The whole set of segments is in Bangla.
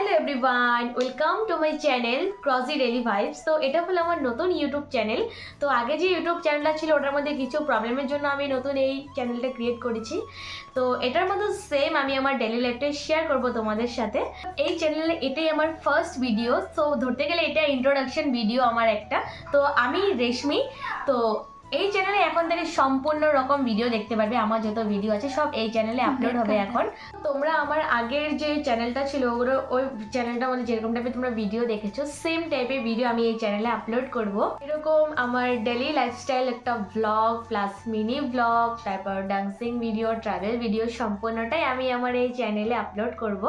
Hello everyone, welcome to my channel crazy daily vibes. তো এটা হলো আমার নতুন ইউটিউব চ্যানেল। তো আগে যে ইউটিউব চ্যানেলটা ছিল ওটার মধ্যে কিছু প্রবলেমের জন্য আমি নতুন এই চ্যানেলটা ক্রিয়েট করেছি। তো এটার মতো সেম আমি আমার ডেলি লাইফটা শেয়ার করব তোমাদের সাথে। এই চ্যানেলে এটাই আমার ফার্স্ট ভিডিও, তো ধরতে গেলে এটা ইন্ট্রোডাকশন ভিডিও আমার একটা। তো আমি রেশমি। তো এই চ্যানেলে এখন থেকে সম্পূর্ণ রকম ভিডিও দেখতে পারবে। আমার যত ভিডিও আছে সব এই চ্যানেলে আপলোড হবে এখন। তোমরা আমার আগের যে চ্যানেলটা ছিল ওগুলো ওই চ্যানেলটার মধ্যে যেরকম টাইপের তোমরা ভিডিও দেখেছো সেম টাইপের ভিডিও আমি এই চ্যানেলে আপলোড করব। এরকম আমার ডেলি লাইফস্টাইল একটা ব্লগ প্লাস মিনি ব্লগ, তারপর ডান্সিং ভিডিও, ট্রাভেল ভিডিও সম্পূর্ণটাই আমি আমার এই চ্যানেলে আপলোড করব।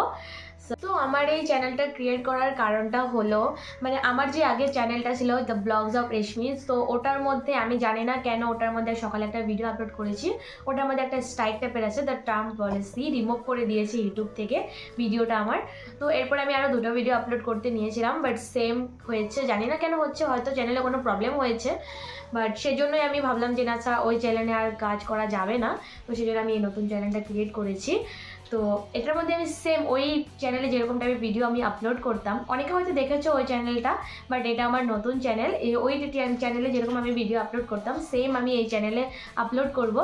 তো আমার এই চ্যানেলটা ক্রিয়েট করার কারণটা হলো, মানে আমার যে আগের চ্যানেলটা ছিল দ্য ব্লগস অফ রেশমি, তো ওটার মধ্যে আমি জানি না কেন ওটার মধ্যে সকালে একটা ভিডিও আপলোড করেছি, ওটার মধ্যে একটা স্ট্রাইক টাইপের আছে, দ্য টার্ম পলিসি রিমুভ করে দিয়েছে ইউটিউব থেকে ভিডিওটা আমার। তো এরপর আমি আরও দুটো ভিডিও আপলোড করতে নিয়েছিলাম, বাট সেম হয়েছে, জানি না কেন হচ্ছে, হয়তো চ্যানেলে কোনো প্রবলেম হয়েছে, বাট সেজন্যই আমি ভাবলাম যে না ওই চ্যানেলে আর কাজ করা যাবে না। তো সেই জন্য আমি এই নতুন চ্যানেলটা ক্রিয়েট করেছি। তো এটার মধ্যে আমি সেম ওই চ্যানেলে যেরকম টাইপের ভিডিও আমি আপলোড করতাম, অনেকে হয়তো দেখেছো ওই চ্যানেলটা, বাট এটা আমার নতুন চ্যানেল। ওই চ্যানেলে যেরকম আমি ভিডিও আপলোড করতাম সেম আমি এই চ্যানেলে আপলোড করব।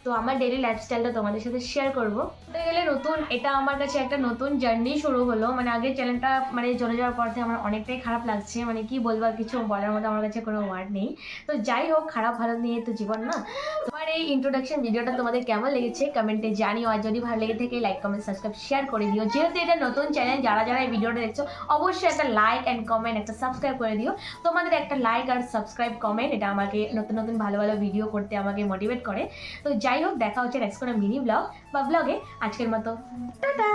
তো আমার ডেলি লাইফস্টাইলটা তোমাদের সাথে শেয়ার করবো। বলতে গেলে নতুন, এটা আমার কাছে একটা নতুন জার্নি শুরু হলো। মানে আগের চ্যানেলটা মানে চলে যাওয়ার পর থেকে আমার অনেকটাই খারাপ লাগছে, মানে কি বলবো, কিছু বলার মতো আমার কাছে কোনো ওয়ার্ড নেই। তো যাই হোক, খারাপ ভালো নিয়ে তো জীবন না। তোমার এই ইন্ট্রোডাকশন ভিডিওটা তোমাদের কেমন লেগেছে কমেন্টে জানিও, আর যদি ভালো লেগে থাকে লাইক কমেন্ট সাবস্ক্রাইব শেয়ার করে দিও। যেহেতু এটা নতুন চ্যানেল, যারা যারা এই ভিডিওটা দেখছো অবশ্যই একটা লাইক অ্যান্ড কমেন্ট, একটা সাবস্ক্রাইব করে দিও। তোমাদের একটা লাইক আর সাবস্ক্রাইব কমেন্ট এটা আমাকে নতুন নতুন ভালো ভালো ভিডিও করতে আমাকে মোটিভেট করে। তো যাই হোক, দেখা হচ্ছে নেক্সট কোনো মিনি ব্লগ বা ব্লগে। আজকের মতো টাটা।